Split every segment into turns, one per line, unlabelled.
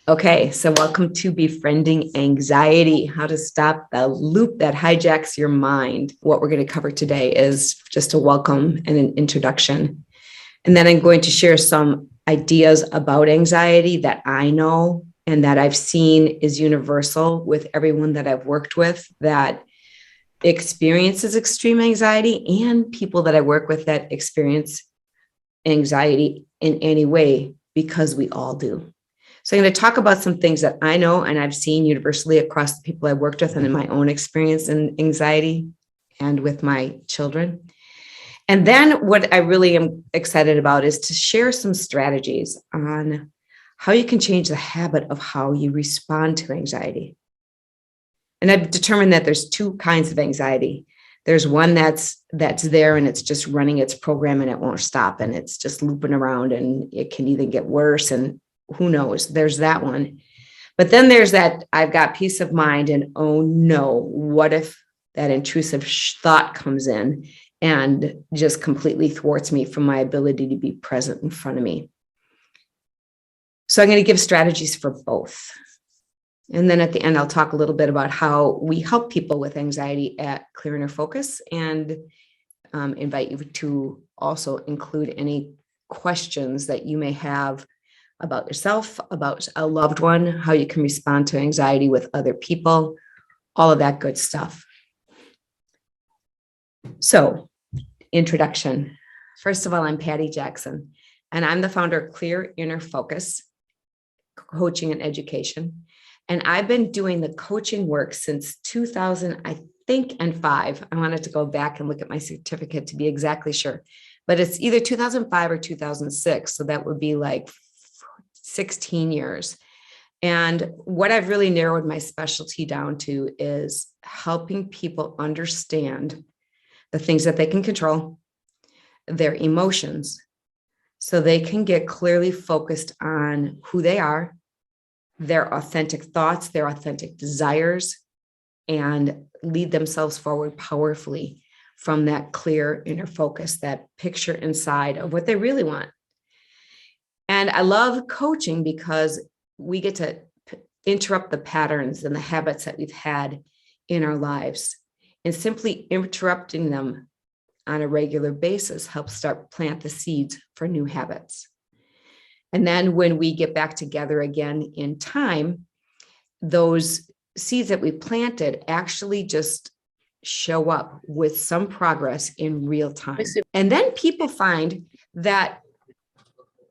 Okay, so welcome to Befriending Anxiety, how to stop the loop that hijacks your mind. What we're going to cover today is just a welcome and an introduction. And then I'm going to share some ideas about anxiety that I know and that I've seen is universal with everyone that I've worked with that experiences extreme anxiety and people that I work with that experience anxiety in any way because we all do. So I'm going to talk about some things that I know and I've seen universally across the people I worked with and in my own experience in anxiety and with my children. And then what I really am excited about is to share some strategies on how you can change the habit of how you respond to anxiety. And I've determined that there's two kinds of anxiety. There's one that's there and it's just running its program and it won't stop and it's just looping around and it can even get worse and who knows, there's that one. But then there's that I've got peace of mind and oh no, what if that intrusive thought comes in and just completely thwarts me from my ability to be present in front of me. So I'm going to give strategies for both. And then at the end, I'll talk a little bit about how we help people with anxiety at Clear Inner Focus and invite you to also include any questions that you may have about yourself, about a loved one, how you can respond to anxiety with other people, all of that good stuff. So, introduction. First of all, I'm Patty Jackson, and I'm the founder of Clear Inner Focus, Coaching and Education. And I've been doing the coaching work since 2000, I think, and 5. I wanted to go back and look at my certificate to be exactly sure, but it's either 2005 or 2006. So that would be like 16 years. And what I've really narrowed my specialty down to is helping people understand the things that they can control, their emotions, so they can get clearly focused on who they are, their authentic thoughts, their authentic desires, and lead themselves forward powerfully from that clear inner focus, that picture inside of what they really want. And I love coaching because we get to interrupt the patterns and the habits that we've had in our lives. And simply interrupting them on a regular basis helps start plant the seeds for new habits. And then when we get back together again in time, those seeds that we planted actually just show up with some progress in real time. And then people find that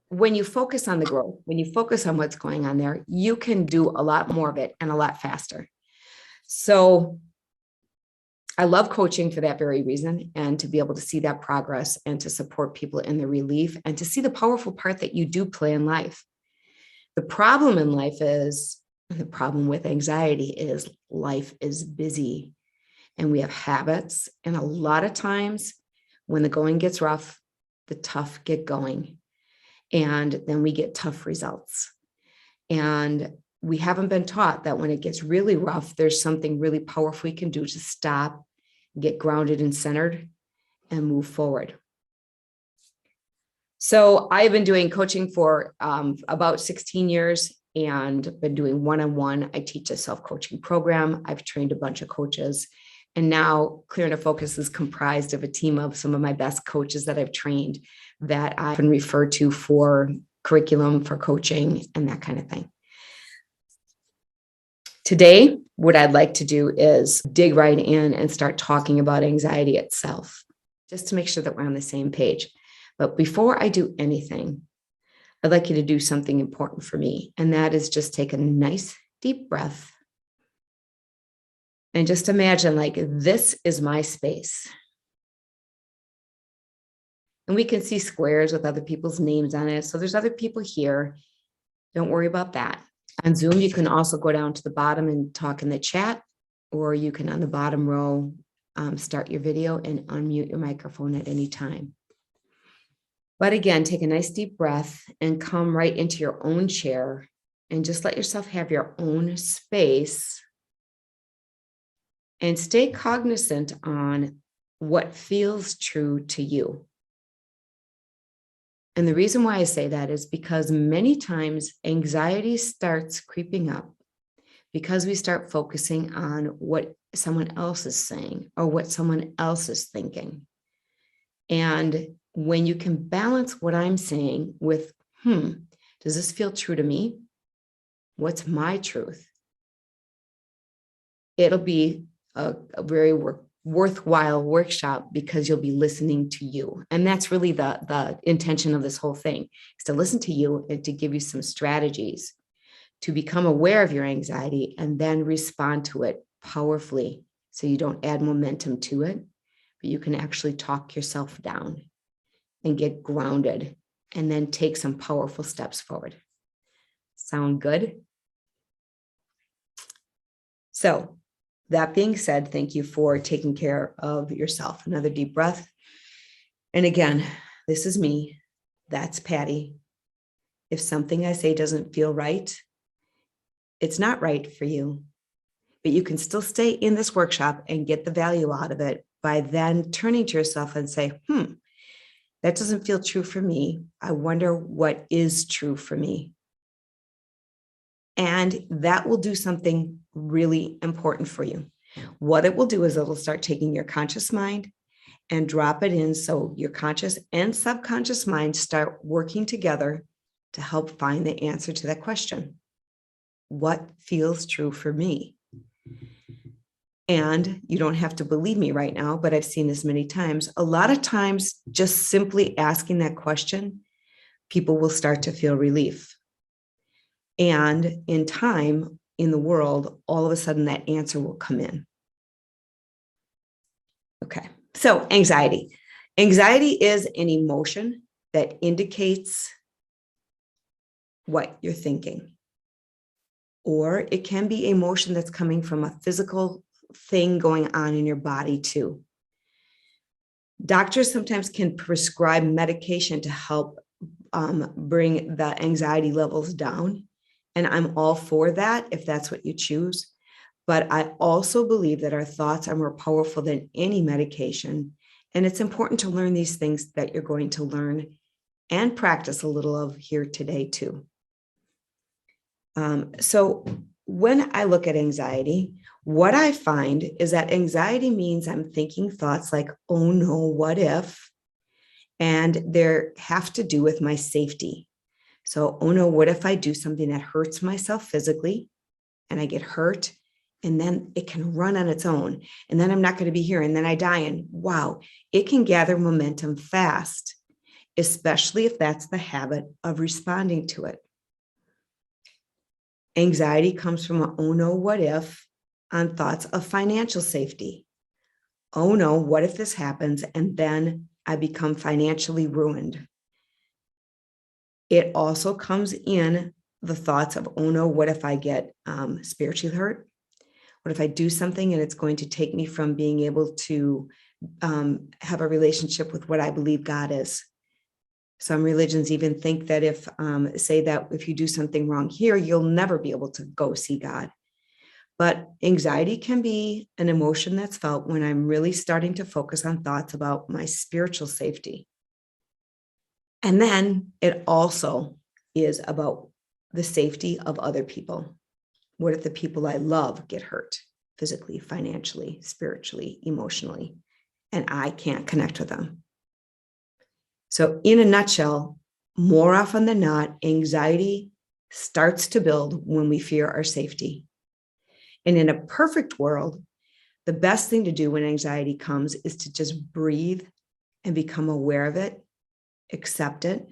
when you focus on the growth, when you focus on what's going on there, you can do a lot more of it and a lot faster. So I love coaching for that very reason, and to be able to see that progress and to support people in the relief and to see the powerful part that you do play in life. The problem in life is, the problem with anxiety is life is busy and we have habits. And a lot of times when the going gets rough, the tough get going. And then we get tough results. And we haven't been taught that when it gets really rough, there's something really powerful we can do to stop, get grounded and centered, and move forward. So I've been doing coaching for about 16 years and been doing one-on-one. I teach a self-coaching program. I've trained a bunch of coaches. And now Clear Inner Focus is comprised of a team of some of my best coaches that I've trained that I can refer to for curriculum, for coaching, and that kind of thing. Today, what I'd like to do is dig right in and start talking about anxiety itself, just to make sure that we're on the same page. But before I do anything, I'd like you to do something important for me, and that is just take a nice deep breath and just imagine like this is my space. And we can see squares with other people's names on it. So there's other people here. Don't worry about that. On Zoom, you can also go down to the bottom and talk in the chat, or you can on the bottom row, start your video and unmute your microphone at any time. But again, take a nice deep breath and come right into your own chair and just let yourself have your own space and stay cognizant on what feels true to you. And the reason why I say that is because many times anxiety starts creeping up because we start focusing on what someone else is saying or what someone else is thinking. And when you can balance what I'm saying with, does this feel true to me? What's my truth? It'll be a very worthwhile workshop because you'll be listening to you. And that's really the intention of this whole thing, is to listen to you and to give you some strategies to become aware of your anxiety and then respond to it powerfully so you don't add momentum to it, but you can actually talk yourself down and get grounded and then take some powerful steps forward. Sound good? So that being said, thank you for taking care of yourself. Another deep breath. And again, this is me. That's Patty. If something I say doesn't feel right, it's not right for you, but you can still stay in this workshop and get the value out of it by then turning to yourself and say, that doesn't feel true for me. I wonder what is true for me. And that will do something really important for you. What it will do is it'll start taking your conscious mind and drop it in. So your conscious and subconscious mind start working together to help find the answer to that question. What feels true for me? And you don't have to believe me right now, but I've seen this many times. A lot of times, just simply asking that question, people will start to feel relief. And in time, in the world, all of a sudden that answer will come in. Okay, so anxiety. Anxiety is an emotion that indicates what you're thinking. Or it can be emotion that's coming from a physical thing going on in your body too. Doctors sometimes can prescribe medication to help bring the anxiety levels down. And I'm all for that if that's what you choose. But I also believe that our thoughts are more powerful than any medication. And it's important to learn these things that you're going to learn and practice a little of here today too. So when I look at anxiety, what I find is that anxiety means I'm thinking thoughts like, oh no, what if? And they have to do with my safety. So, oh no, what if I do something that hurts myself physically and I get hurt and then it can run on its own and then I'm not going to be here and then I die, and wow, it can gather momentum fast, especially if that's the habit of responding to it. Anxiety comes from a, oh no, what if, on thoughts of financial safety. Oh no, what if this happens and then I become financially ruined? It also comes in the thoughts of, oh no, what if I get spiritually hurt? What if I do something and it's going to take me from being able to have a relationship with what I believe God is? Some religions even think that if you do something wrong here, you'll never be able to go see God. But anxiety can be an emotion that's felt when I'm really starting to focus on thoughts about my spiritual safety. And then it also is about the safety of other people. What if the people I love get hurt physically, financially, spiritually, emotionally, and I can't connect with them? So in a nutshell, more often than not, anxiety starts to build when we fear our safety. And in a perfect world, the best thing to do when anxiety comes is to just breathe and become aware of it, accept it,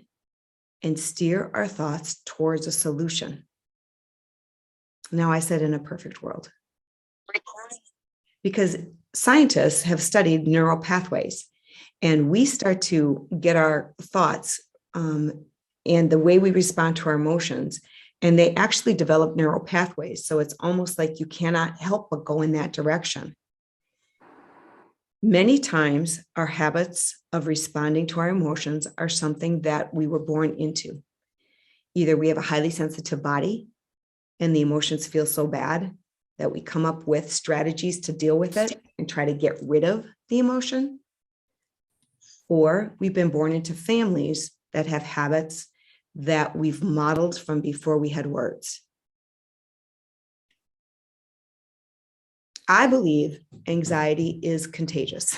and steer our thoughts towards a solution. Now, I said in a perfect world, because scientists have studied neural pathways, and we start to get our thoughts and the way we respond to our emotions, and they actually develop neural pathways. So it's almost like you cannot help but go in that direction. Many times, our habits of responding to our emotions are something that we were born into. Either we have a highly sensitive body and the emotions feel so bad that we come up with strategies to deal with it and try to get rid of the emotion. Or we've been born into families that have habits that we've modeled from before we had words. I believe anxiety is contagious.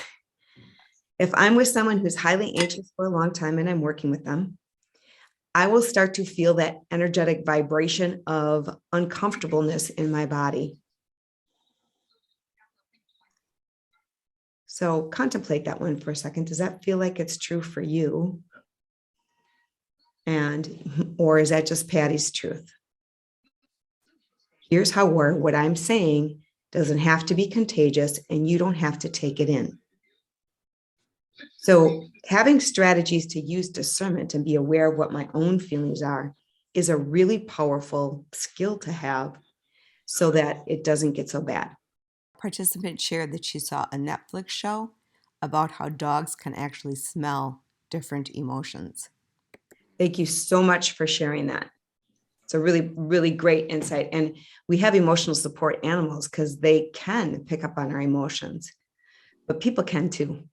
If I'm with someone who's highly anxious for a long time and I'm working with them, I will start to feel that energetic vibration of uncomfortableness in my body. So contemplate that one for a second. Does that feel like it's true for you? Or is that just Patty's truth? Here's how what I'm saying doesn't have to be contagious and you don't have to take it in. So having strategies to use discernment and be aware of what my own feelings are is a really powerful skill to have so that it doesn't get so bad.
Participant shared that she saw a Netflix show about how dogs can actually smell different emotions.
Thank you so much for sharing that. It's a really, really great insight. And we have emotional support animals because they can pick up on our emotions, but people can too.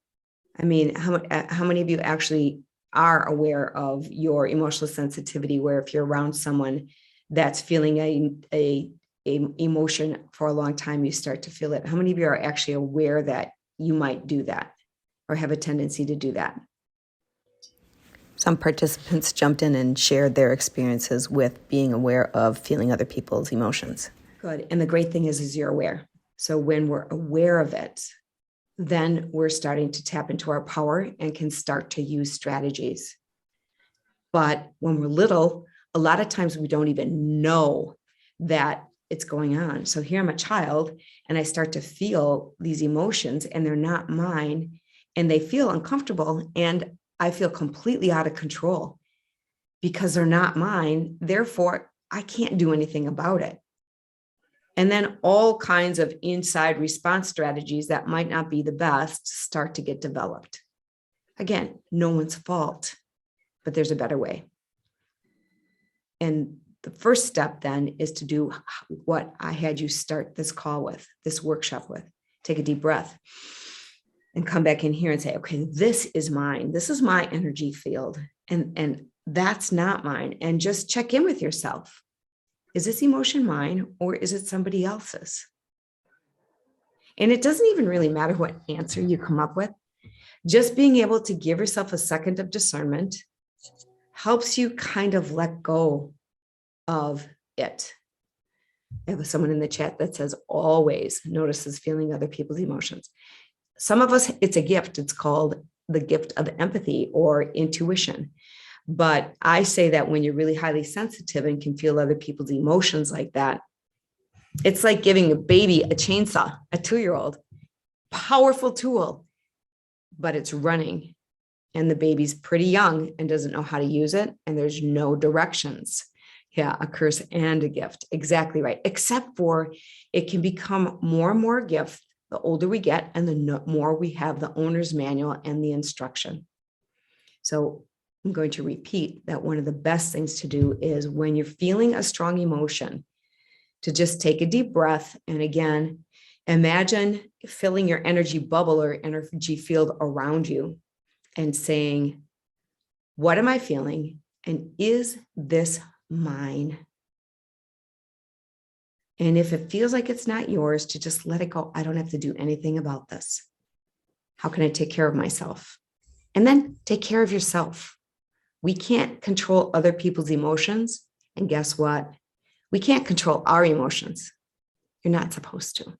I mean, how many of you actually are aware of your emotional sensitivity, where if you're around someone that's feeling a emotion for a long time, you start to feel it? How many of you are actually aware that you might do that or have a tendency to do that?
Some participants jumped in and shared their experiences with being aware of feeling other people's emotions.
Good. And the great thing is you're aware. So when we're aware of it, then we're starting to tap into our power and can start to use strategies. But when we're little, a lot of times we don't even know that it's going on. So here I'm a child and I start to feel these emotions and they're not mine and they feel uncomfortable and I feel completely out of control because they're not mine. Therefore, I can't do anything about it. And then all kinds of inside response strategies that might not be the best start to get developed. Again, no one's fault, but there's a better way. And the first step then is to do what I had you start this call with, this workshop with. Take a deep breath and come back in here and say, okay, this is mine. This is my energy field. And that's not mine. And just check in with yourself. Is this emotion mine or is it somebody else's? And it doesn't even really matter what answer you come up with. Just being able to give yourself a second of discernment helps you kind of let go of it. I have someone in the chat that says always notices feeling other people's emotions. Some of us, it's a gift. It's called the gift of empathy or intuition. But I say that when you're really highly sensitive and can feel other people's emotions like that, it's like giving a baby a chainsaw, a 2-year-old, powerful tool, but it's running and the baby's pretty young and doesn't know how to use it. And there's no directions. Yeah, a curse and a gift. Exactly right. Except for it can become more and more a gift the older we get and the more we have the owner's manual and the instruction. So I'm going to repeat that one of the best things to do is when you're feeling a strong emotion, to just take a deep breath. And again, imagine filling your energy bubble or energy field around you and saying, what am I feeling? And is this mine? And if it feels like it's not yours, to just let it go. I don't have to do anything about this. How can I take care of myself? And then take care of yourself. We can't control other people's emotions. And guess what? We can't control our emotions. You're not supposed to.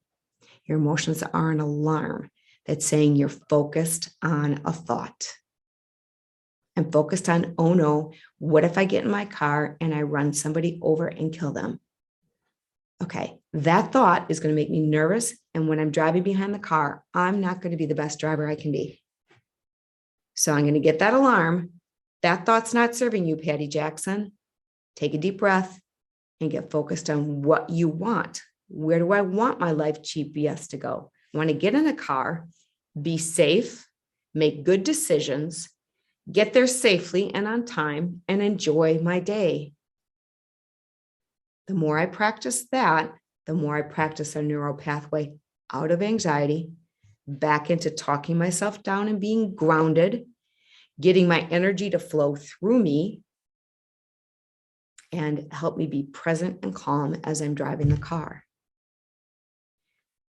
Your emotions are an alarm that's saying you're focused on a thought. I'm focused on, oh no, what if I get in my car and I run somebody over and kill them? Okay, that thought is going to make me nervous. And when I'm driving behind the car, I'm not going to be the best driver I can be. So I'm going to get that alarm. That thought's not serving you, Patty Jackson. Take a deep breath and get focused on what you want. Where do I want my life GPS to go? I want to get in a car, be safe, make good decisions, get there safely and on time, and enjoy my day. The more I practice that, the more I practice a neural pathway out of anxiety, back into talking myself down and being grounded, getting my energy to flow through me and help me be present and calm as I'm driving the car.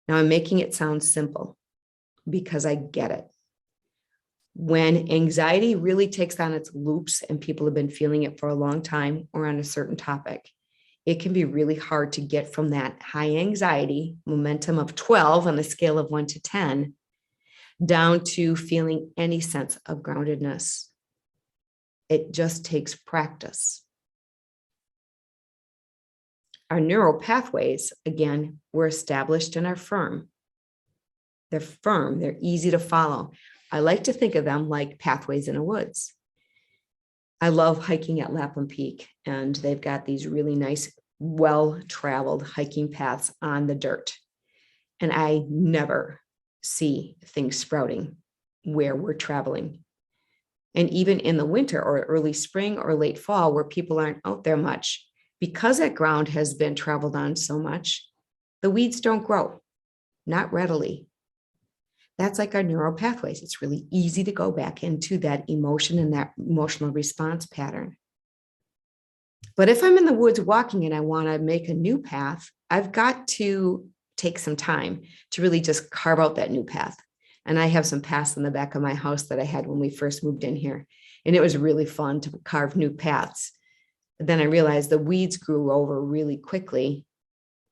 Now I'm making it sound simple because I get it. When anxiety really takes on its loops and people have been feeling it for a long time or on a certain topic, it can be really hard to get from that high anxiety momentum of 12 on a scale of 1 to 10 down to feeling any sense of groundedness. It just takes practice. Our neural pathways, again, were established and are firm. They're firm, they're easy to follow. I like to think of them like pathways in the woods. I love hiking at Lapland Peak, and they've got these really nice, well-traveled hiking paths on the dirt. And I never see things sprouting where we're traveling. And even in the winter or early spring or late fall, where people aren't out there much, because that ground has been traveled on so much, the weeds don't grow, not readily. That's like our neural pathways. It's really easy to go back into that emotion and that emotional response pattern. But if I'm in the woods walking and I want to make a new path, I've got to take some time to really just carve out that new path. And I have some paths in the back of my house that I had when we first moved in here. And it was really fun to carve new paths. But then I realized the weeds grew over really quickly,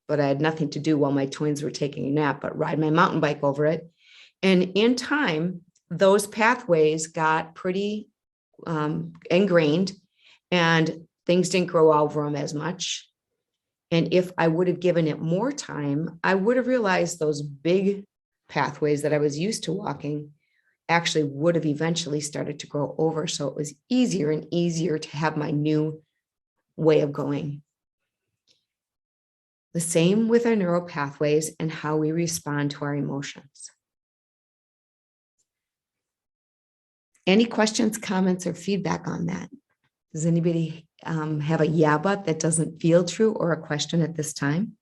but I had nothing to do while my twins were taking a nap, but ride my mountain bike over it. And in time, those pathways got pretty ingrained and things didn't grow over them as much. And if I would have given it more time, I would have realized those big pathways that I was used to walking actually would have eventually started to grow over. So it was easier and easier to have my new way of going. The same with our neural pathways and how we respond to our emotions. Any questions, comments, or feedback on that? Does anybody have a yeah, but that doesn't feel true or a question at this time?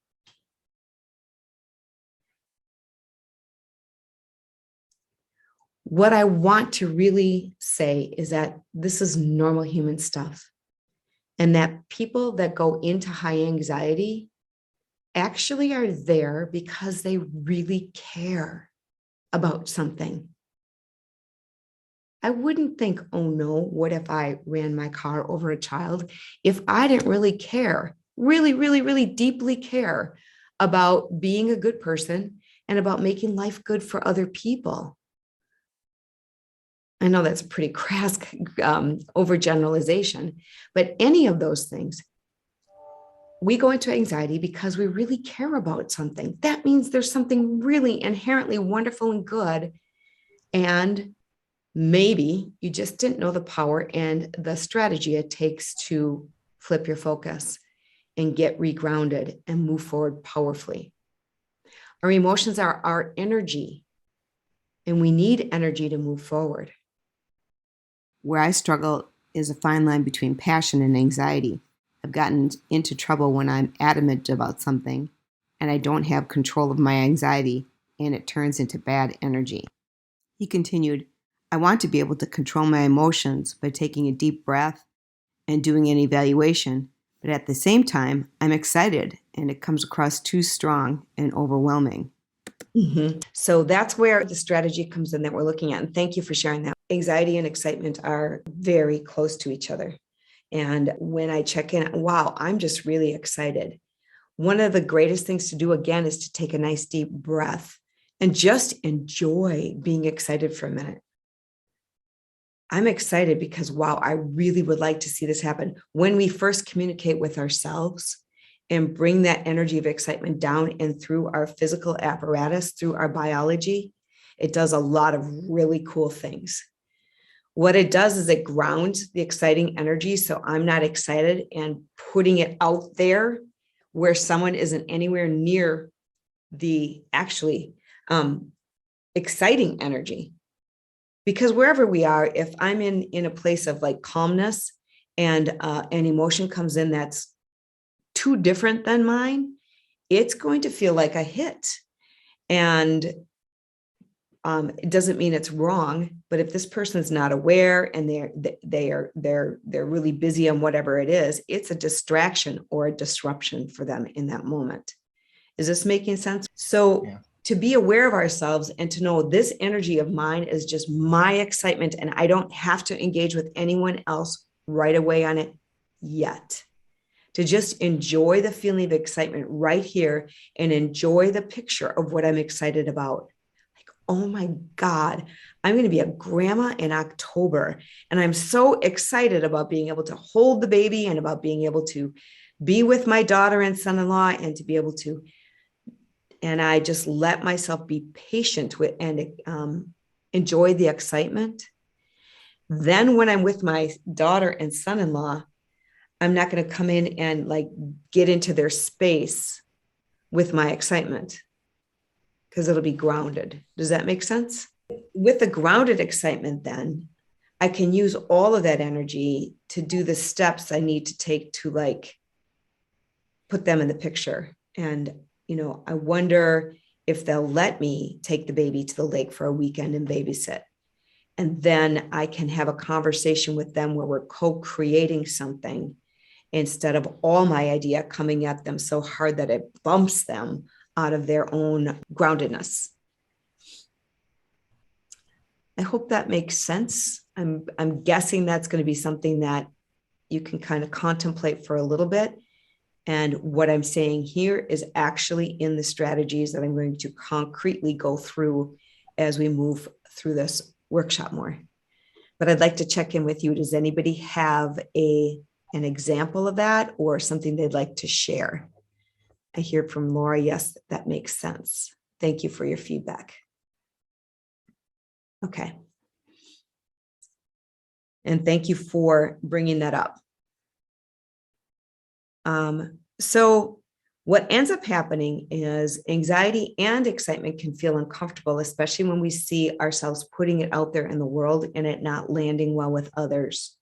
What I want to really say is that this is normal human stuff, and that people that go into high anxiety actually are there because they really care about something. I wouldn't think, oh no, what if I ran my car over a child? If I didn't really care, really, really, really deeply care about being a good person and about making life good for other people. I know that's a pretty crass overgeneralization, but any of those things, we go into anxiety because we really care about something. That means there's something really inherently wonderful and good. And maybe you just didn't know the power and the strategy it takes to flip your focus and get regrounded and move forward powerfully. Our emotions are our energy, and we need energy to move forward.
Where I struggle is a fine line between passion and anxiety. I've gotten into trouble when I'm adamant about something and I don't have control of my anxiety, and it turns into bad energy. He continued, I want to be able to control my emotions by taking a deep breath and doing an evaluation, but at the same time, I'm excited and it comes across too strong and overwhelming.
Mm-hmm. So that's where the strategy comes in that we're looking at. And thank you for sharing that. Anxiety and excitement are very close to each other. And when I check in, wow, I'm just really excited. One of the greatest things to do, again, is to take a nice deep breath and just enjoy being excited for a minute. I'm excited because, wow, I really would like to see this happen. When we first communicate with ourselves and bring that energy of excitement down and through our physical apparatus, through our biology, it does a lot of really cool things. What it does is it grounds the exciting energy. So I'm not excited and putting it out there where someone isn't anywhere near the actually exciting energy. Because wherever we are, if I'm in a place of like calmness and an emotion comes in that's too different than mine, it's going to feel like a hit. And It doesn't mean it's wrong, but if this person's not aware and they're really busy on whatever it is, it's a distraction or a disruption for them in that moment. Is this making sense? So
Yeah.
to be aware of ourselves and to know this energy of mine is just my excitement, and I don't have to engage with anyone else right away on it yet. To just enjoy the feeling of excitement right here and enjoy the picture of what I'm excited about. Like, oh my God, I'm going to be a grandma in October. And I'm so excited about being able to hold the baby and about being able to be with my daughter and son-in-law and to be able to, and I just let myself be patient with and enjoy the excitement. Then when I'm with my daughter and son-in-law, I'm not going to come in and like get into their space with my excitement because it'll be grounded. Does that make sense? With the grounded excitement, then I can use all of that energy to do the steps I need to take to like put them in the picture. And, I wonder if they'll let me take the baby to the lake for a weekend and babysit. And then I can have a conversation with them where we're co-creating something instead of all my idea coming at them so hard that it bumps them out of their own groundedness. I hope that makes sense. I'm guessing that's going to be something that you can kind of contemplate for a little bit. And what I'm saying here is actually in the strategies that I'm going to concretely go through as we move through this workshop more. But I'd like to check in with you. Does anybody have an example of that or something they'd like to share? I hear from Laura, yes, that makes sense. Thank you for your feedback. Okay. And thank you for bringing that up. So what ends up happening is anxiety and excitement can feel uncomfortable, especially when we see ourselves putting it out there in the world and it not landing well with others.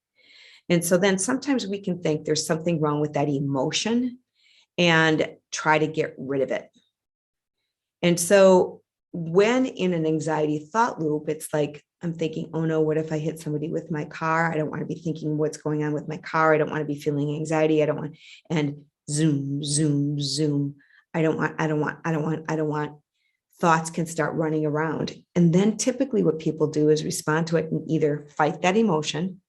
And so then sometimes we can think there's something wrong with that emotion and try to get rid of it. And so when in an anxiety thought loop, it's like, I'm thinking, oh no, what if I hit somebody with my car? I don't want to be thinking what's going on with my car. I don't want to be feeling anxiety. I don't want, and zoom, zoom, zoom. I don't want. Thoughts can start running around. And then typically what people do is respond to it and either fight that emotion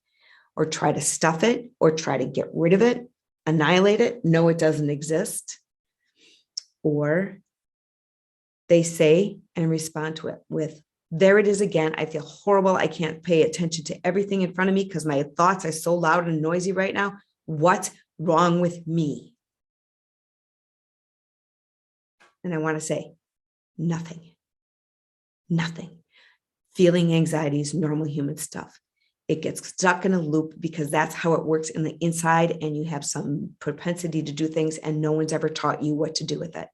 or try to stuff it or try to get rid of it, annihilate it. No, it doesn't exist. Or they say and respond to it with, there it is again. I feel horrible. I can't pay attention to everything in front of me because my thoughts are so loud and noisy right now. What's wrong with me? And I want to say, nothing. Feeling anxiety is normal human stuff. It gets stuck in a loop because that's how it works in the inside, and you have some propensity to do things and no one's ever taught you what to do with it.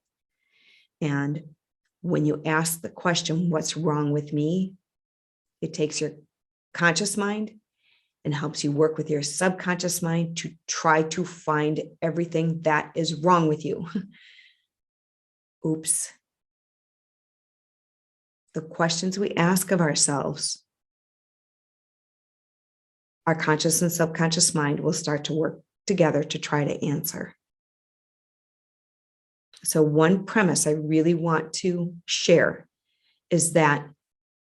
And when you ask the question, what's wrong with me? It takes your conscious mind and helps you work with your subconscious mind to try to find everything that is wrong with you. Oops. The questions we ask of ourselves, our conscious and subconscious mind will start to work together to try to answer. So one premise I really want to share is that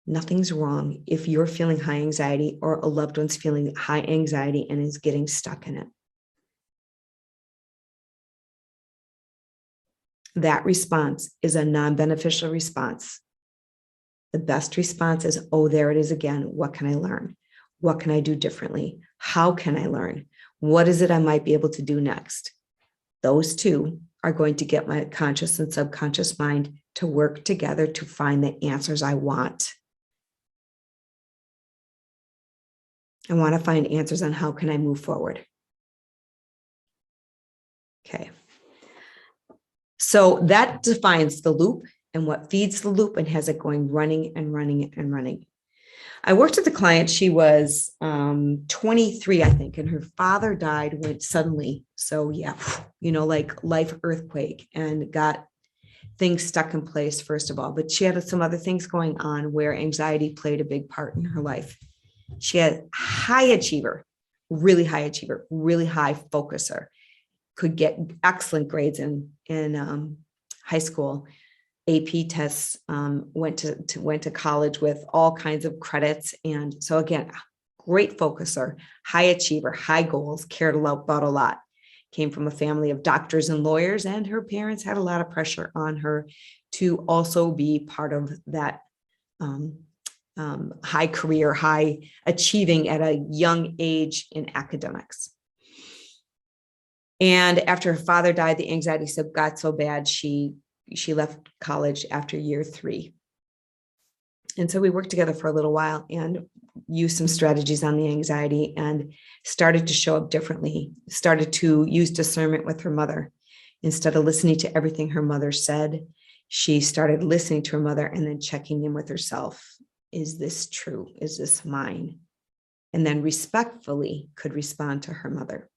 nothing's wrong if you're feeling high anxiety or a loved one's feeling high anxiety and is getting stuck in it. That response is a non-beneficial response. The best response is, oh, there it is again. What can I learn? What can I do differently? How can I learn? What is it I might be able to do next? Those two are going to get my conscious and subconscious mind to work together to find the answers I want. I want to find answers on how can I move forward. Okay. So that defines the loop and what feeds the loop and has it going running and running and running. I worked with a client. She was 23, I think, and her father died suddenly. So yeah, like life earthquake, and things stuck in place, first of all, but she had some other things going on where anxiety played a big part in her life. She had high achiever, really high focuser, could get excellent grades in high school. AP tests, went to college with all kinds of credits. And so again, great focuser, high achiever, high goals, cared about a lot. Came from a family of doctors and lawyers, and her parents had a lot of pressure on her to also be part of that high career, high achieving at a young age in academics. And after her father died, the anxiety got so bad, she left college after year 3. And so we worked together for a little while and used some strategies on the anxiety and started to show up differently, started to use discernment with her mother. Instead of listening to everything her mother said, she started listening to her mother and then checking in with herself. Is this true? Is this mine? And then respectfully could respond to her mother.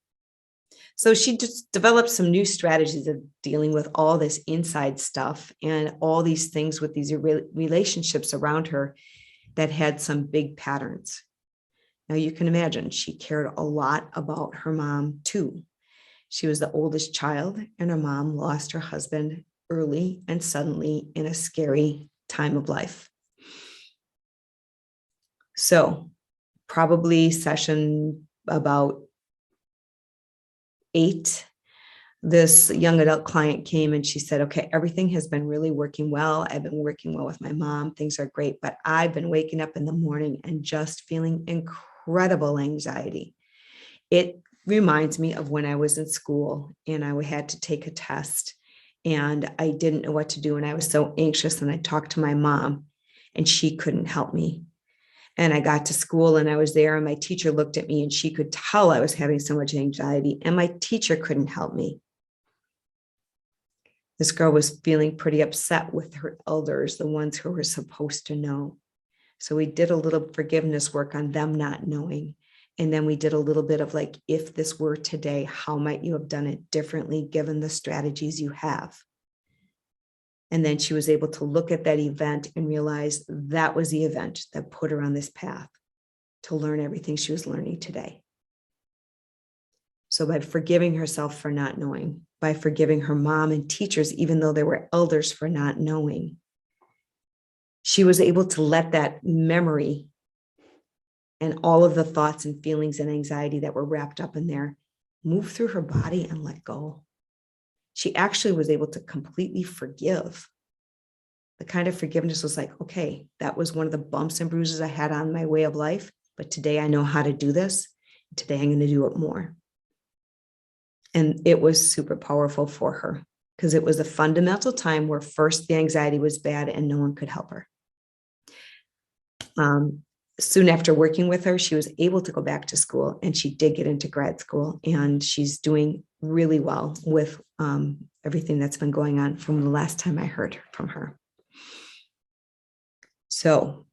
So she just developed some new strategies of dealing with all this inside stuff and all these things with these relationships around her that had some big patterns. Now you can imagine she cared a lot about her mom too. She was the oldest child, and her mom lost her husband early and suddenly in a scary time of life. So probably session about 8, this young adult client came and she said, okay, everything has been really working well. I've been working well with my mom. Things are great, but I've been waking up in the morning and just feeling incredible anxiety. It reminds me of when I was in school and I had to take a test and I didn't know what to do. And I was so anxious, and I talked to my mom and she couldn't help me. And I got to school and I was there, and my teacher looked at me and she could tell I was having so much anxiety, and my teacher couldn't help me. This girl was feeling pretty upset with her elders, the ones who were supposed to know. So we did a little forgiveness work on them not knowing. And then we did a little bit of like, if this were today, how might you have done it differently given the strategies you have? And then she was able to look at that event and realize that was the event that put her on this path to learn everything she was learning today. So by forgiving herself for not knowing, by forgiving her mom and teachers, even though they were elders, for not knowing, she was able to let that memory and all of the thoughts and feelings and anxiety that were wrapped up in there move through her body and let go. She actually was able to completely forgive. The kind of forgiveness was like, okay, that was one of the bumps and bruises I had on my way of life, but today I know how to do this. Today I'm going to do it more. And it was super powerful for her because it was a fundamental time where first the anxiety was bad and no one could help her. Soon after working with her, she was able to go back to school, and she did get into grad school, and she's doing really well with everything that's been going on from the last time I heard from her. So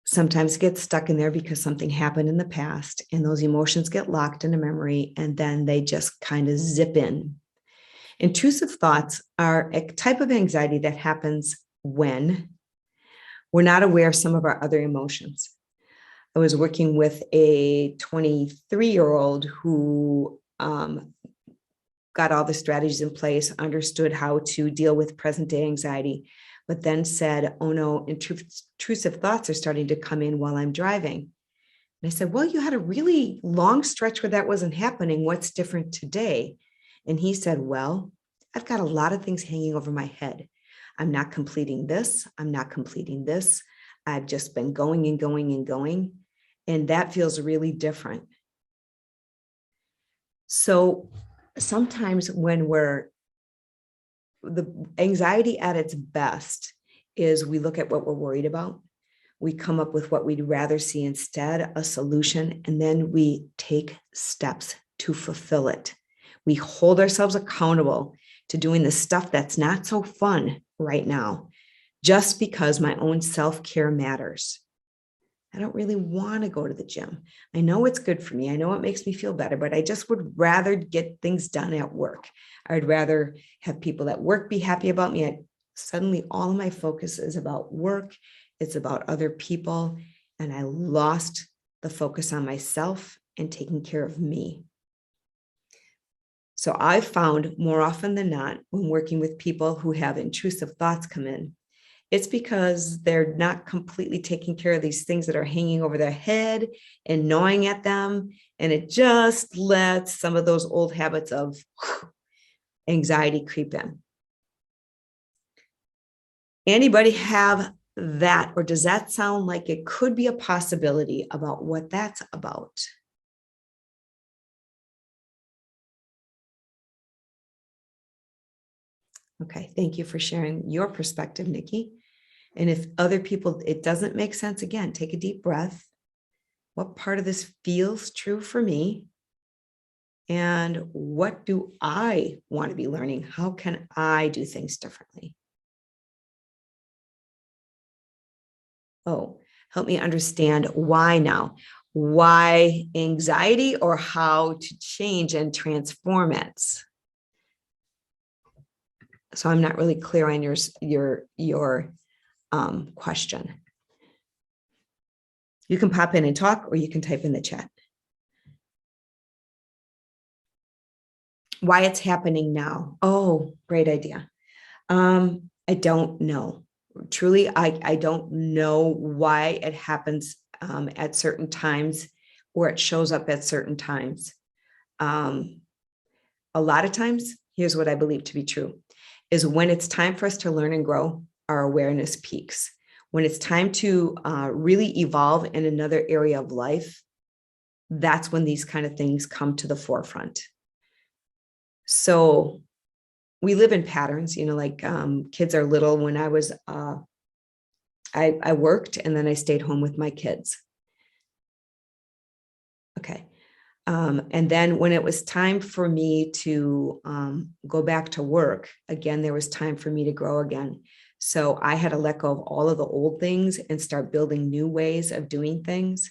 sometimes it gets stuck in there because something happened in the past, and those emotions get locked in a memory, and then they just kind of zip in. Intrusive thoughts are a type of anxiety that happens when we're not aware of some of our other emotions. I was working with a 23-year-old who got all the strategies in place, understood how to deal with present day anxiety, but then said, oh no, intrusive thoughts are starting to come in while I'm driving. And I said, well, you had a really long stretch where that wasn't happening. What's different today? And he said, well, I've got a lot of things hanging over my head. I'm not completing this. I'm not completing this. I've just been going and going and going. And that feels really different. So sometimes when the anxiety at its best is we look at what we're worried about. We come up with what we'd rather see instead, a solution, and then we take steps to fulfill it. We hold ourselves accountable to doing the stuff that's not so fun right now, just because my own self-care matters. I don't really want to go to the gym. I know it's good for me. I know it makes me feel better, but I just would rather get things done at work. I'd rather have people at work be happy about me. Suddenly, all of my focus is about work. It's about other people. And I lost the focus on myself and taking care of me. So I've found more often than not, when working with people who have intrusive thoughts come in, it's because they're not completely taking care of these things that are hanging over their head and gnawing at them. And it just lets some of those old habits of anxiety creep in. Anybody have that, or does that sound like it could be a possibility about what that's about? Okay, thank you for sharing your perspective, Nikki. And if other people, it doesn't make sense, again, take a deep breath. What part of this feels true for me? And what do I want to be learning? How can I do things differently? Oh, help me understand why now. Why anxiety, or how to change and transform it? So I'm not really clear on your question. You can pop in and talk, or you can type in the chat. Why it's happening now? Oh, great idea. I don't know. Truly, I don't know why it happens at certain times, or it shows up at certain times. A lot of times, here's what I believe to be true, is when it's time for us to learn and grow, our awareness peaks. When it's time to really evolve in another area of life, that's when these kind of things come to the forefront. So we live in patterns, like kids are little. When I was, I worked, and then I stayed home with my kids. Okay. And then when it was time for me to go back to work, again, there was time for me to grow again. So I had to let go of all of the old things and start building new ways of doing things.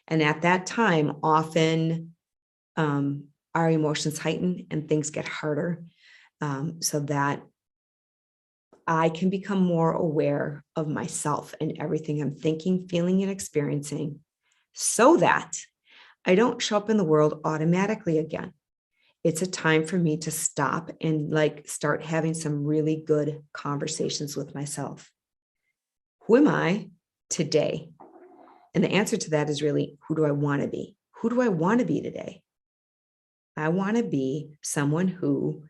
And at that time, often our emotions heighten and things get harder, so that I can become more aware of myself and everything I'm thinking, feeling, and experiencing, so that I don't show up in the world automatically again. It's a time for me to stop and start having some really good conversations with myself. Who am I today? And the answer to that is really, who do I want to be? Who do I want to be today? I want to be someone who,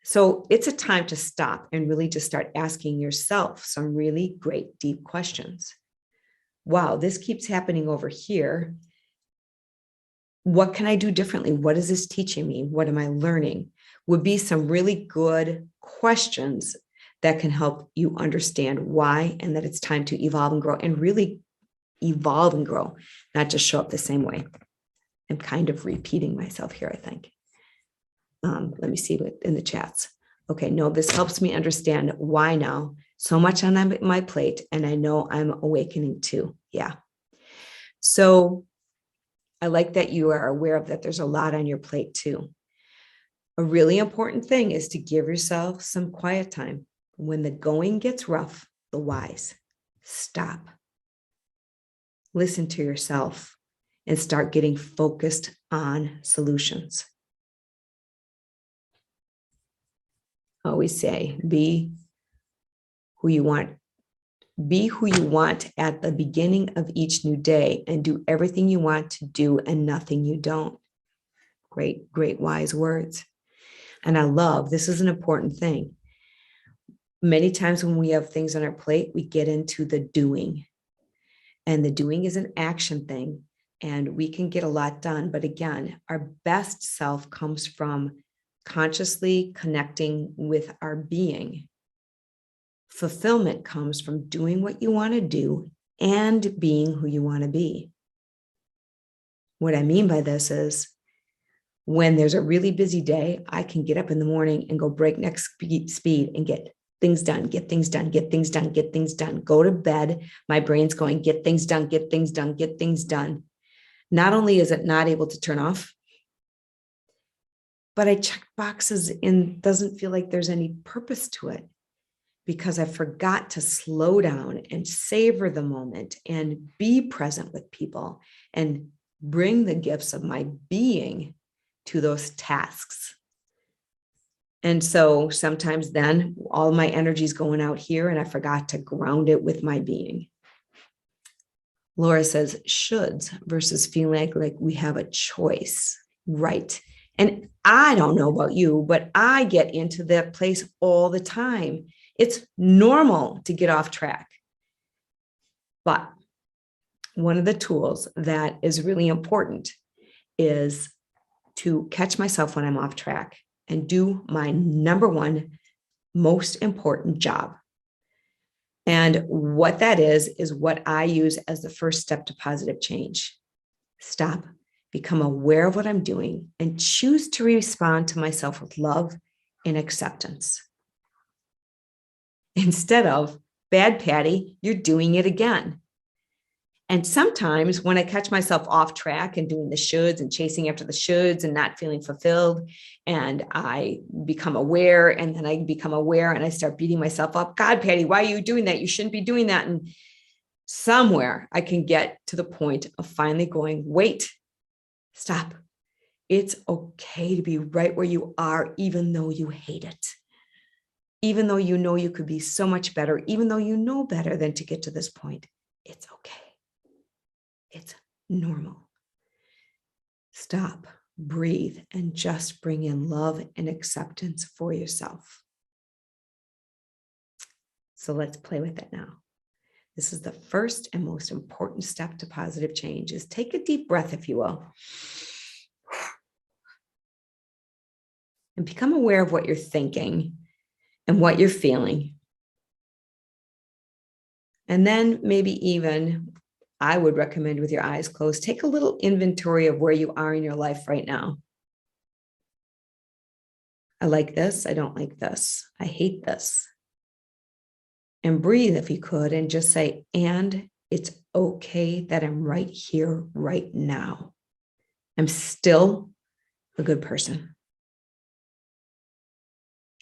so it's a time to stop and really just start asking yourself some really great deep questions. Wow, this keeps happening over here. What can I do differently? What is this teaching me? What am I learning? Would be some really good questions that can help you understand why, and that it's time to evolve and grow, and really evolve and grow, not just show up the same way. I'm kind of repeating myself here, I think. Let me see what in the chats. Okay, no, this helps me understand why now. So much on my plate, and I know I'm awakening too. Yeah. So I like that you are aware of that. There's a lot on your plate too. A really important thing is to give yourself some quiet time. When the going gets rough, the whys, stop. Listen to yourself and start getting focused on solutions. Always say, be who you want. Be who you want at the beginning of each new day, and do everything you want to do and nothing you don't. Great, great, wise words. And I love, this is an important thing. Many times when we have things on our plate, we get into the doing. And the doing is an action thing, and we can get a lot done. But again, our best self comes from consciously connecting with our being. Fulfillment comes from doing what you want to do and being who you want to be. What I mean by this is, when there's a really busy day, I can get up in the morning and go breakneck speed and get things done, get things done, get things done, get things done. Go to bed. My brain's going, get things done, get things done, get things done. Not only is it not able to turn off, but I check boxes and doesn't feel like there's any purpose to it because I forgot to slow down and savor the moment and be present with people and bring the gifts of my being to those tasks. And so sometimes then all my energy is going out here and I forgot to ground it with my being. Laura says shoulds versus feeling like we have a choice, right? And I don't know about you, but I get into that place all the time. It's normal to get off track. But one of the tools that is really important is to catch myself when I'm off track and do my number one most important job. And what that is what I use as the first step to positive change. Stop, become aware of what I'm doing, and choose to respond to myself with love and acceptance. Instead of, bad Patty, you're doing it again. And sometimes when I catch myself off track and doing the shoulds and chasing after the shoulds and not feeling fulfilled, and I become aware, and then I become aware and I start beating myself up. God, Patty, why are you doing that? You shouldn't be doing that. And somewhere I can get to the point of finally going, wait, stop. It's okay to be right where you are, even though you hate it. Even though you know you could be so much better, even though you know better than to get to this point, it's okay. It's normal. Stop, breathe, and just bring in love and acceptance for yourself. So let's play with it now. This is the first and most important step to positive change is take a deep breath, if you will, and become aware of what you're thinking and what you're feeling. And then maybe even I would recommend with your eyes closed, take a little inventory of where you are in your life right now. I like this. I don't like this. I hate this. And breathe if you could and just say, and it's okay that I'm right here, right now. I'm still a good person.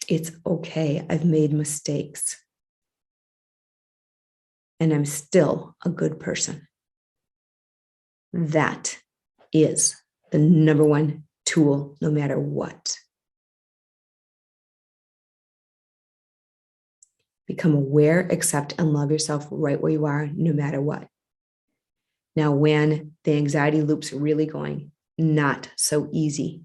It's okay. I've made mistakes. And I'm still a good person. That is the number one tool, no matter what. Become aware, accept, and love yourself right where you are, no matter what. Now, when the anxiety loop's really going, not so easy,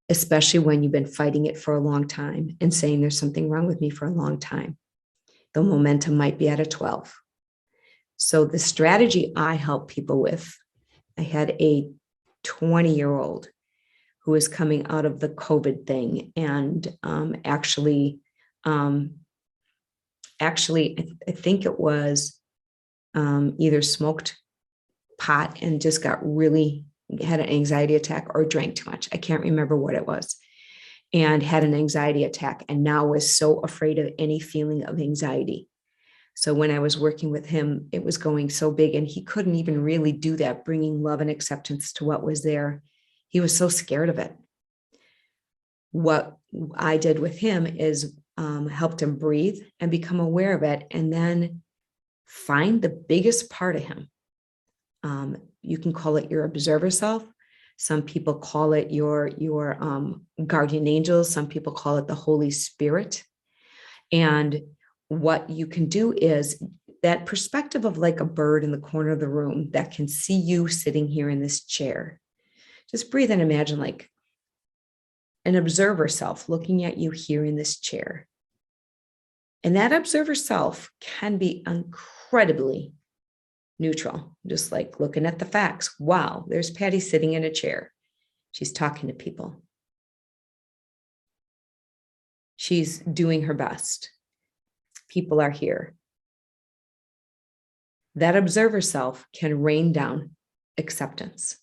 especially when you've been fighting it for a long time and saying there's something wrong with me for a long time. The momentum might be at a 12. So the strategy I help people with, I had a 20-year-old who was coming out of the COVID thing and I think it was either smoked pot and just had an anxiety attack or drank too much. I can't remember what it was, and had an anxiety attack and now was so afraid of any feeling of anxiety. So when I was working with him, it was going so big and he couldn't even really do that, bringing love and acceptance to what was there. He was so scared of it. What I did with him is helped him breathe and become aware of it, and then find the biggest part of him. You can call it your observer self. Some people call it your guardian angels. Some people call it the Holy Spirit. And what you can do is that perspective of like a bird in the corner of the room that can see you sitting here in this chair. Just breathe and imagine like an observer self looking at you here in this chair. And that observer self can be incredibly neutral, just like looking at the facts. Wow, there's Patty sitting in a chair. She's talking to people. She's doing her best. People are here. That observer self can rain down acceptance,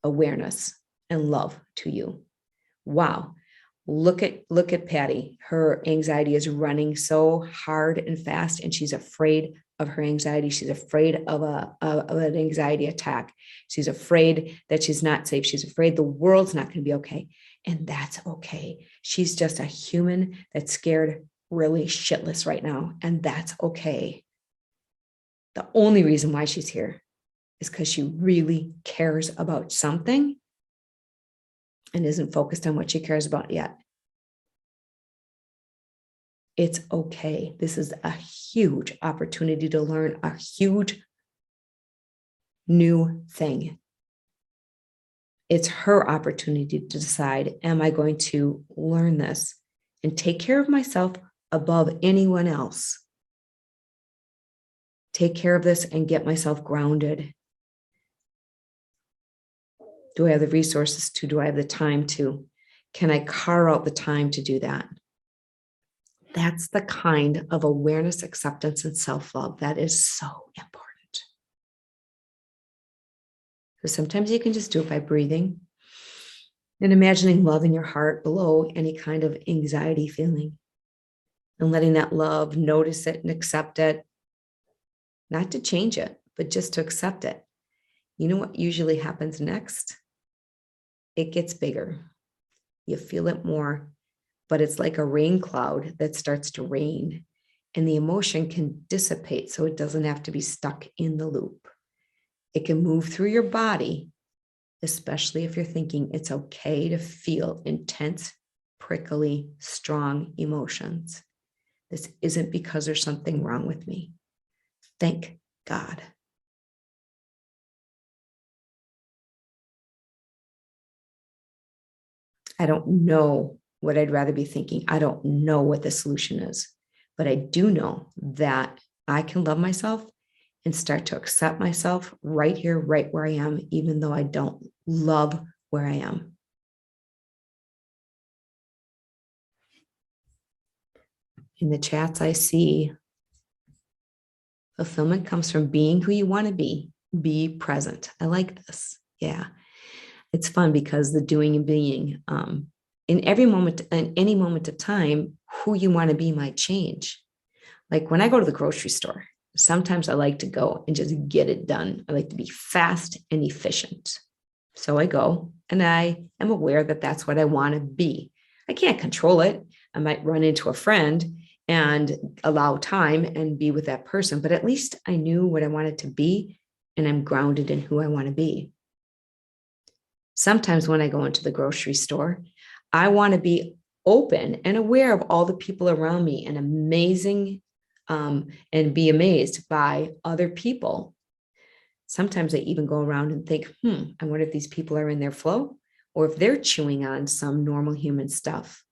awareness, and love to you. Wow, Look at Patty. Her anxiety is running so hard and fast, and she's afraid of her anxiety. She's afraid of an anxiety attack. She's afraid that she's not safe. She's afraid the world's not going to be okay. And that's okay. She's just a human that's scared really shitless right now. And that's okay. The only reason why she's here is because she really cares about something and isn't focused on what she cares about yet. It's okay. This is a huge opportunity to learn a huge new thing. It's her opportunity to decide, am I going to learn this and take care of myself above anyone else? Take care of this and get myself grounded. Do I have the resources to? Do I have the time to? Can I carve out the time to do that? That's the kind of awareness, acceptance, and self-love that is so important. So sometimes you can just do it by breathing and imagining love in your heart below any kind of anxiety feeling, and letting that love notice it and accept it, not to change it, but just to accept it. You know what usually happens next? It gets bigger. You feel it more, but it's like a rain cloud that starts to rain, and the emotion can dissipate so it doesn't have to be stuck in the loop. It can move through your body, especially if you're thinking it's okay to feel intense, prickly, strong emotions. This isn't because there's something wrong with me. Thank God. I don't know what I'd rather be thinking. I don't know what the solution is, but I do know that I can love myself and start to accept myself right here, right where I am, even though I don't love where I am. In the chats I see, fulfillment comes from being who you want to be present. I like this. Yeah. It's fun because the doing and being, in every moment, in any moment of time, who you want to be might change. Like when I go to the grocery store, sometimes I like to go and just get it done. I like to be fast and efficient. So I go and I am aware that that's what I want to be. I can't control it. I might run into a friend and allow time and be with that person, but at least I knew what I wanted to be and I'm grounded in who I want to be. Sometimes when I go into the grocery store, I want to be open and aware of all the people around me and and be amazed by other people. Sometimes I even go around and think, I wonder if these people are in their flow or if they're chewing on some normal human stuff.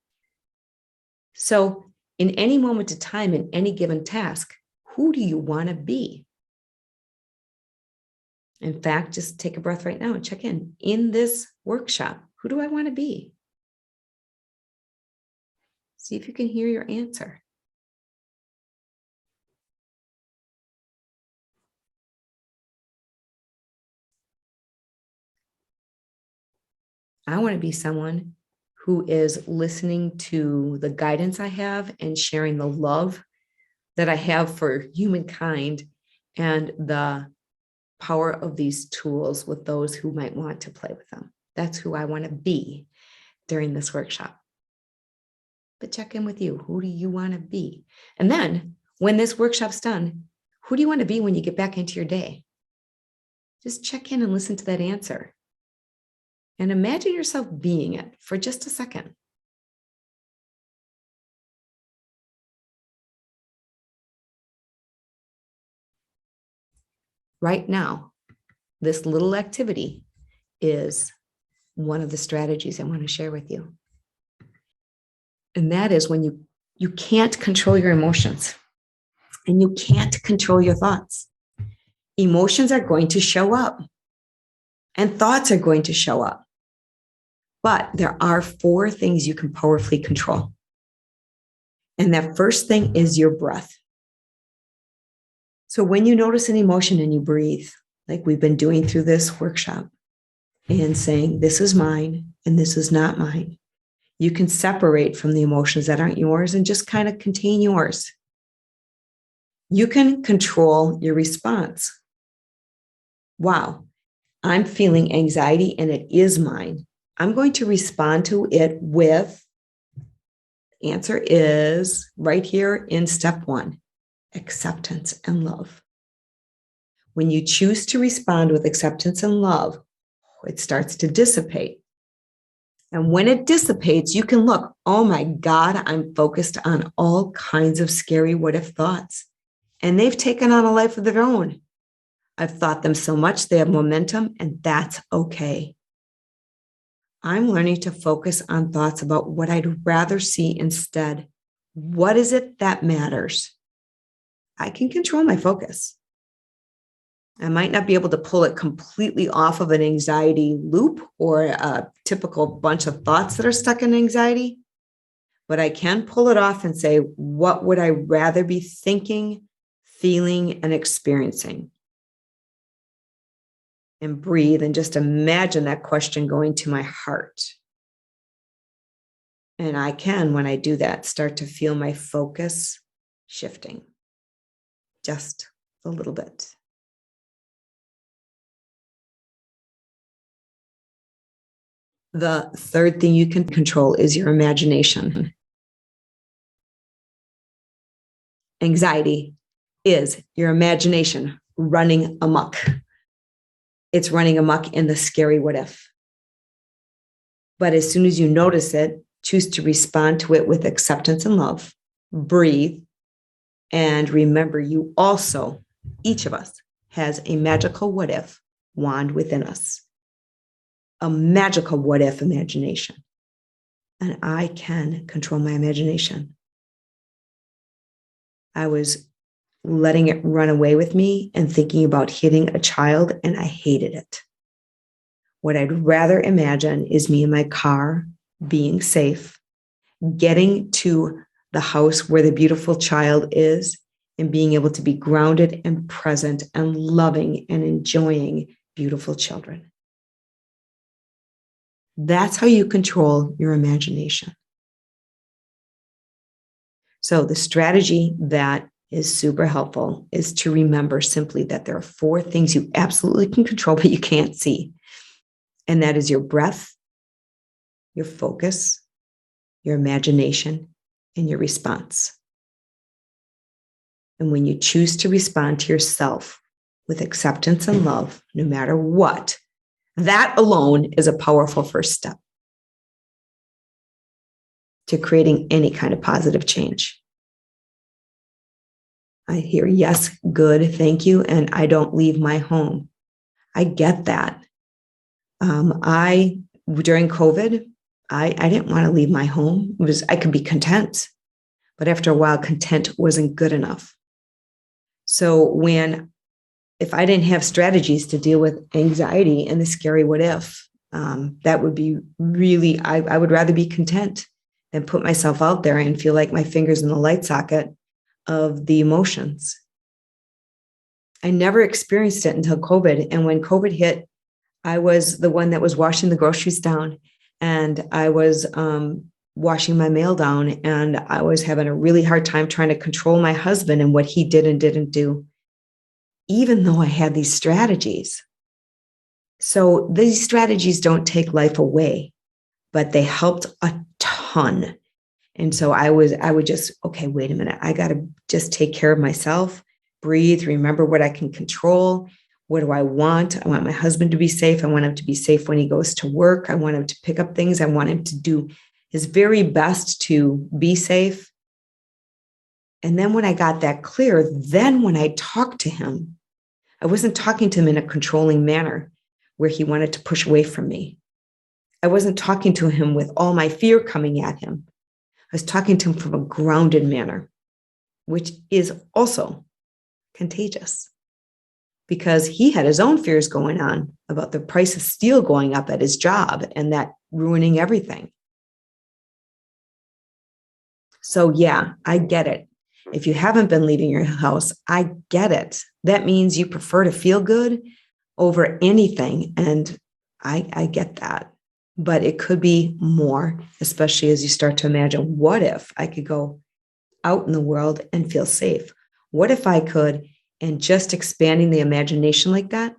So in any moment of time, in any given task, who do you want to be? In fact, just take a breath right now and check in this workshop, who do I want to be? See if you can hear your answer. I want to be someone who is listening to the guidance I have and sharing the love that I have for humankind and the power of these tools with those who might want to play with them. That's who I want to be during this workshop. But check in with you. Who do you want to be? And then when this workshop's done, who do you want to be when you get back into your day? Just check in and listen to that answer. And imagine yourself being it for just a second. Right now, this little activity is one of the strategies I want to share with you. And that is when you can't control your emotions and you can't control your thoughts. Emotions are going to show up and thoughts are going to show up. But there are 4 things you can powerfully control. And that first thing is your breath. So when you notice an emotion and you breathe, like we've been doing through this workshop, and saying, this is mine and this is not mine, You can separate from the emotions that aren't yours and just kind of contain yours. You can control your response. Wow, I'm feeling anxiety and it is mine. I'm going to respond to it with, answer is right here in step 1, acceptance and love. When you choose to respond with acceptance and love, it starts to dissipate. And when it dissipates, you can look, oh my God, I'm focused on all kinds of scary what if thoughts. And they've taken on a life of their own. I've thought them so much, they have momentum, and that's okay. I'm learning to focus on thoughts about what I'd rather see instead. What is it that matters? I can control my focus. I might not be able to pull it completely off of an anxiety loop or a typical bunch of thoughts that are stuck in anxiety, but I can pull it off and say, what would I rather be thinking, feeling, and experiencing? And breathe and just imagine that question going to my heart. And I can, when I do that, start to feel my focus shifting just a little bit. The third thing you can control is your imagination. Anxiety is your imagination running amok. It's running amok in the scary what if. But as soon as you notice it, choose to respond to it with acceptance and love. Breathe. And remember, you also, each of us, has a magical what if wand within us. A magical what if imagination. And I can control my imagination. I was letting it run away with me and thinking about hitting a child, and I hated it. What I'd rather imagine is me in my car, being safe, getting to the house where the beautiful child is, and being able to be grounded and present and loving and enjoying beautiful children. That's how you control your imagination. So the strategy that is super helpful is to remember simply that there are 4 things you absolutely can control, but you can't see. And that is your breath, your focus, your imagination, and your response. And when you choose to respond to yourself with acceptance and love, no matter what, that alone is a powerful first step to creating any kind of positive change. I hear, yes, good, thank you, and I don't leave my home. I get that. During COVID, I didn't want to leave my home. I could be content, but after a while, content wasn't good enough. So if I didn't have strategies to deal with anxiety and the scary what if, that would be really, I would rather be content than put myself out there and feel like my fingers in the light socket of the emotions. I never experienced it until COVID. And when COVID hit, I was the one that was washing the groceries down, and I was washing my mail down, and I was having a really hard time trying to control my husband and what he did and didn't do, even though I had these strategies. So these strategies don't take life away, but they helped a ton. And so I would just, okay, wait a minute. I got to just take care of myself, breathe, remember what I can control. What do I want? I want my husband to be safe. I want him to be safe when he goes to work. I want him to pick up things. I want him to do his very best to be safe. And then when I got that clear, then when I talked to him, I wasn't talking to him in a controlling manner where he wanted to push away from me. I wasn't talking to him with all my fear coming at him. I was talking to him from a grounded manner, which is also contagious because he had his own fears going on about the price of steel going up at his job and that ruining everything. So yeah, I get it. If you haven't been leaving your house, I get it. That means you prefer to feel good over anything. And I get that. but it could be more, especially as you start to imagine, what if I could go out in the world and feel safe? What if I could, and just expanding the imagination like that,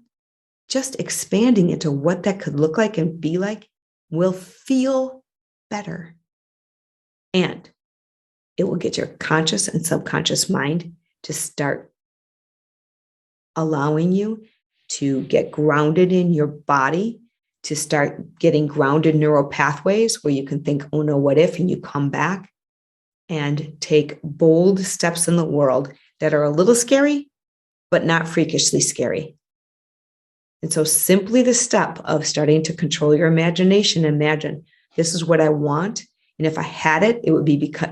just expanding into what that could look like and be like will feel better. And it will get your conscious and subconscious mind to start allowing you to get grounded in your body, to start getting grounded neural pathways where you can think, oh no, what if? And you come back and take bold steps in the world that are a little scary, but not freakishly scary. And so simply the step of starting to control your imagination, imagine this is what I want. And if I had it, it would be because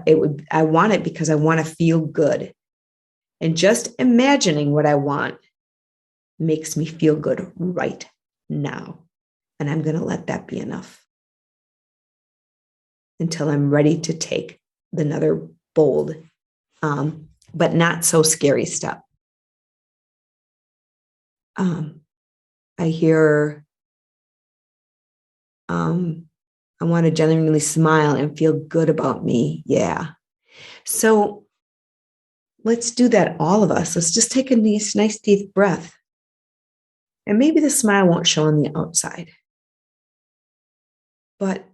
I want it because I want to feel good. And just imagining what I want makes me feel good right now. And I'm going to let that be enough until I'm ready to take another bold, but not so scary step. I hear, I want to genuinely smile and feel good about me. Yeah. So let's do that, all of us. Let's just take a nice deep breath. And maybe the smile won't show on the outside. But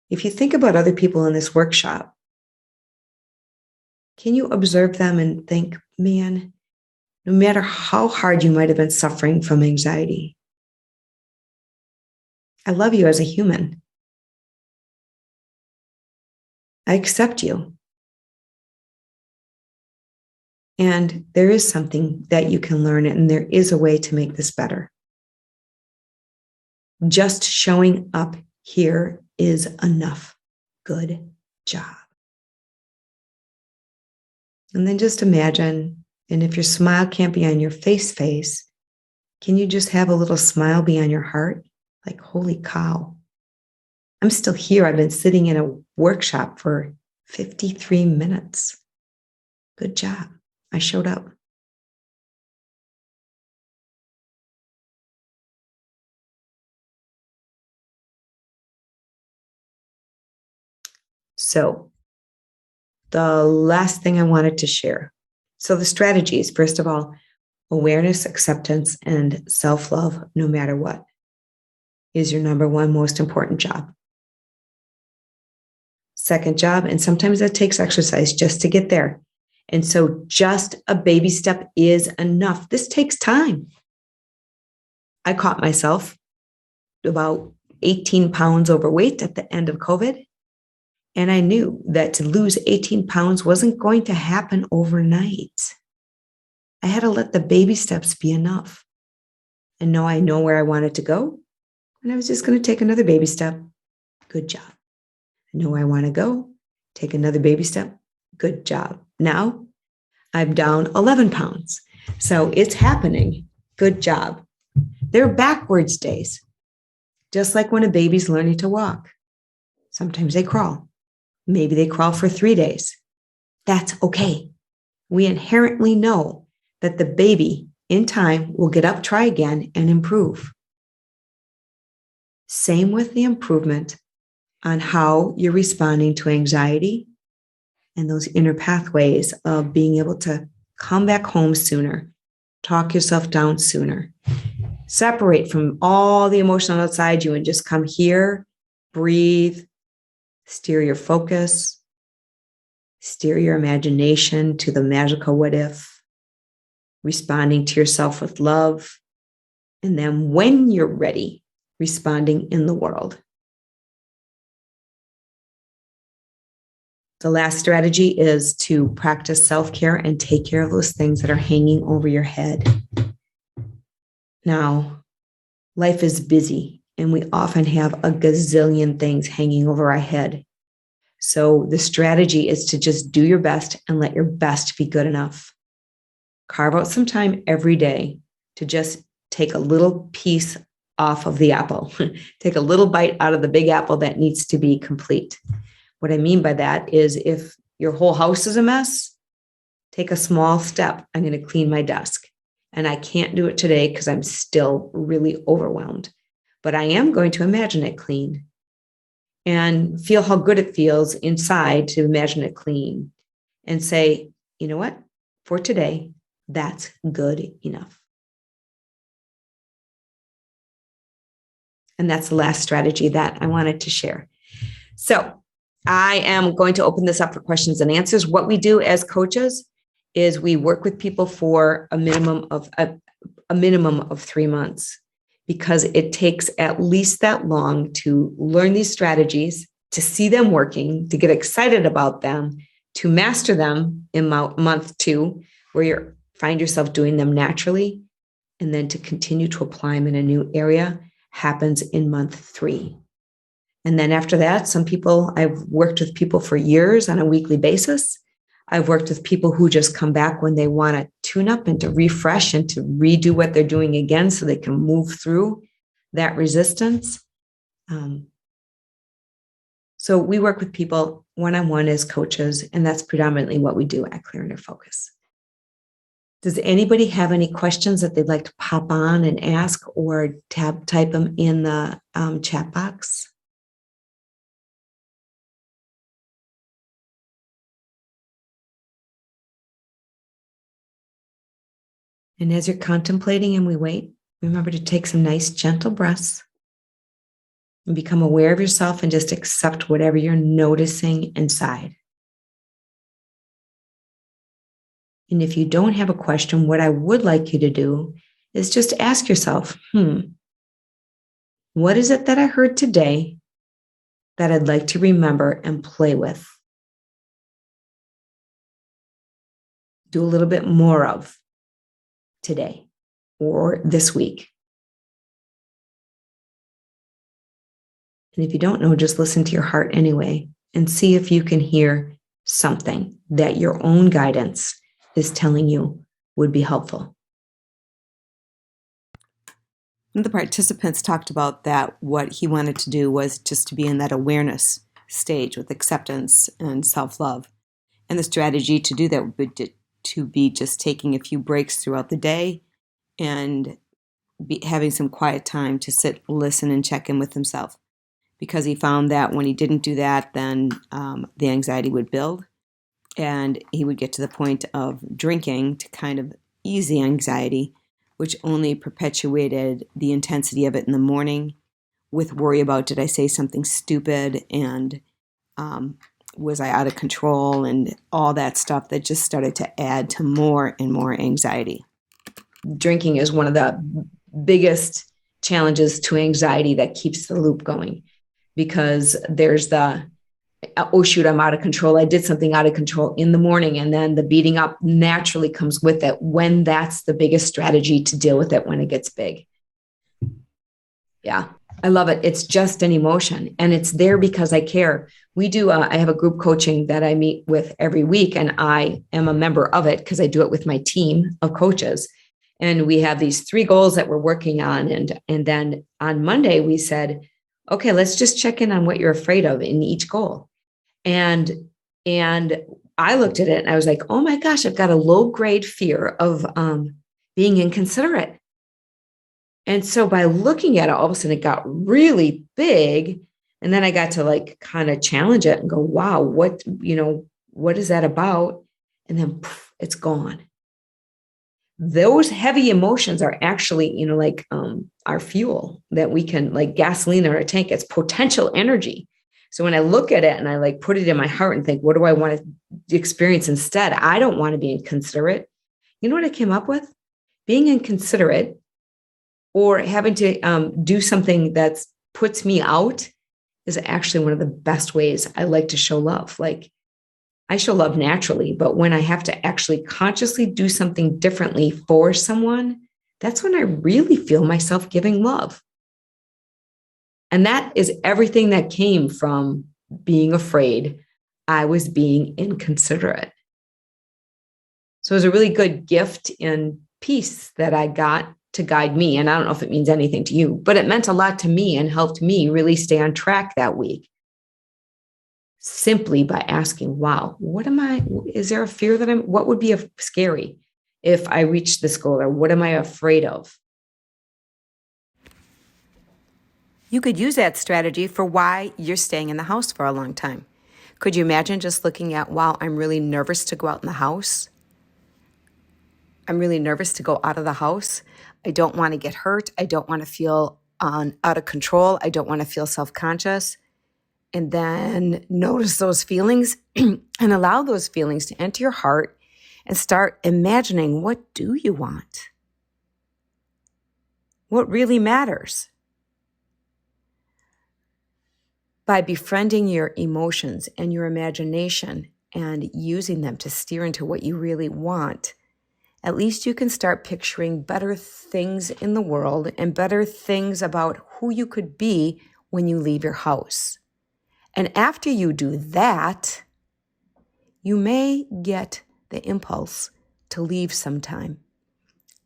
if you think about other people in this workshop, can you observe them and think, man, no matter how hard you might have been suffering from anxiety, I love you as a human. I accept you. And there is something that you can learn, and there is a way to make this better. Just showing up here is enough. Good job. And then just imagine, and if your smile can't be on your face, can you just have a little smile be on your heart? Like, holy cow, I'm still here. I've been sitting in a workshop for 53 minutes. Good job. I showed up. So the last thing I wanted to share. So the strategies, first of all, awareness, acceptance, and self-love, no matter what, is your number one most important job. Second job, and sometimes that takes exercise just to get there. And so just a baby step is enough. This takes time. I caught myself about 18 pounds overweight at the end of COVID. And I knew that to lose 18 pounds wasn't going to happen overnight. I had to let the baby steps be enough. And now I know where I wanted to go. And I was just going to take another baby step. Good job. I know where I want to go. Take another baby step. Good job. Now I'm down 11 pounds. So it's happening. Good job. There are backwards days, just like when a baby's learning to walk. Sometimes they crawl. Maybe they crawl for 3 days. That's okay. We inherently know that the baby in time will get up, try again, and improve. Same with the improvement on how you're responding to anxiety and those inner pathways of being able to come back home sooner, talk yourself down sooner, separate from all the emotion outside you and just come here, breathe, steer your focus, steer your imagination to the magical what if, responding to yourself with love, and then when you're ready, responding in the world. The last strategy is to practice self-care and take care of those things that are hanging over your head. Now, life is busy, and we often have a gazillion things hanging over our head. So the strategy is to just do your best and let your best be good enough. Carve out some time every day to just take a little piece off of the apple. Take a little bite out of the big apple that needs to be complete. What I mean by that is if your whole house is a mess, take a small step. I'm going to clean my desk. And I can't do it today because I'm still really overwhelmed. but I am going to imagine it clean and feel how good it feels inside to imagine it clean and say, you know what, for today, that's good enough. And that's the last strategy that I wanted to share. So I am going to open this up for questions and answers. What we do as coaches is we work with people for a minimum of 3 months, because it takes at least that long to learn these strategies, to see them working, to get excited about them, to master them in month 2, where you find yourself doing them naturally, and then to continue to apply them in a new area happens in month 3. And then after that, I've worked with people for years on a weekly basis. I've worked with people who just come back when they want to tune up and to refresh and to redo what they're doing again so they can move through that resistance. So we work with people one-on-one as coaches, and that's predominantly what we do at Clear Inner Focus. Does anybody have any questions that they'd like to pop on and ask, or type them in the chat box? And as you're contemplating and we wait, remember to take some nice, gentle breaths and become aware of yourself and just accept whatever you're noticing inside. And if you don't have a question, what I would like you to do is just ask yourself, what is it that I heard today that I'd like to remember and play with? Do a little bit more of today or this week. And if you don't know, just listen to your heart anyway and see if you can hear something that your own guidance is telling you would be helpful.
One of the participants talked about that what he wanted to do was just to be in that awareness stage with acceptance and self-love. And the strategy to do that would be to be just taking a few breaks throughout the day and having some quiet time to sit, listen, and check in with himself. Because he found that when he didn't do that, then the anxiety would build, and he would get to the point of drinking to kind of ease the anxiety, which only perpetuated the intensity of it in the morning, with worry about, did I say something stupid, and was I out of control, and all that stuff that just started to add to more and more anxiety.
Drinking is one of the biggest challenges to anxiety that keeps the loop going, because there's oh shoot, I'm out of control. I did something out of control in the morning. And then the beating up naturally comes with it when that's the biggest strategy to deal with it when it gets big. Yeah, I love it. It's just an emotion, and it's there because I care. I have a group coaching that I meet with every week, and I am a member of it because I do it with my team of coaches. And we have these 3 goals that we're working on. And then on Monday, we said, okay, let's just check in on what you're afraid of in each goal. And I looked at it and I was like, oh my gosh, I've got a low grade fear of being inconsiderate. And so by looking at it, all of a sudden it got really big. And then I got to kind of challenge it and go, wow, what is that about? And then poof, it's gone. Those heavy emotions are actually, our fuel that we can, like gasoline in our tank. It's potential energy. So when I look at it and I put it in my heart and think, what do I want to experience instead? I don't want to be inconsiderate. You know what I came up with? Being inconsiderate or having to do something that puts me out is actually one of the best ways I like to show love. I show love naturally, but when I have to actually consciously do something differently for someone, that's when I really feel myself giving love. And that is everything that came from being afraid I was being inconsiderate. So it was a really good gift and piece that I got to guide me. And I don't know if it means anything to you, but it meant a lot to me and helped me really stay on track that week. Simply by asking, wow, is there a fear what would be scary if I reached this goal, or what am I afraid of? You could use that strategy for why you're staying in the house for a long time. Could you imagine just looking at, wow, I'm really nervous to go out in the house. I'm really nervous to go out of the house. I don't want to get hurt. I don't want to feel out of control. I don't want to feel self-conscious. And then notice those feelings and allow those feelings to enter your heart and start imagining, what do you want? What really matters? By befriending your emotions and your imagination and using them to steer into what you really want, at least you can start picturing better things in the world and better things about who you could be when you leave your house. And after you do that, you may get the impulse to leave sometime,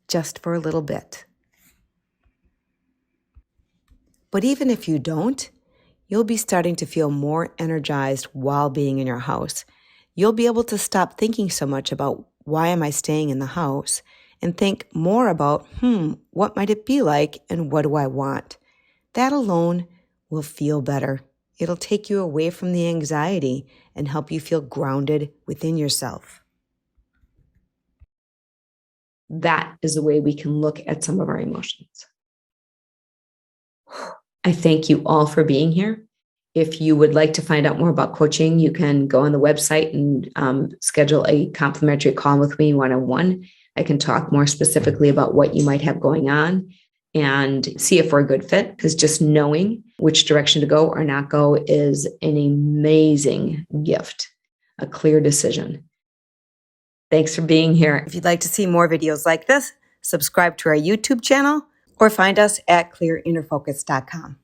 just for a little bit. But even if you don't, you'll be starting to feel more energized while being in your house. You'll be able to stop thinking so much about why am I staying in the house and think more about, what might it be like and what do I want? That alone will feel better. It'll take you away from the anxiety and help you feel grounded within yourself. That is the way we can look at some of our emotions. I thank you all for being here. If you would like to find out more about coaching, you can go on the website and schedule a complimentary call with me one-on-one. I can talk more specifically about what you might have going on and see if we're a good fit, because just knowing which direction to go or not go is an amazing gift, a clear decision. Thanks for being here. If you'd like to see more videos like this, subscribe to our YouTube channel or find us at clearinnerfocus.com.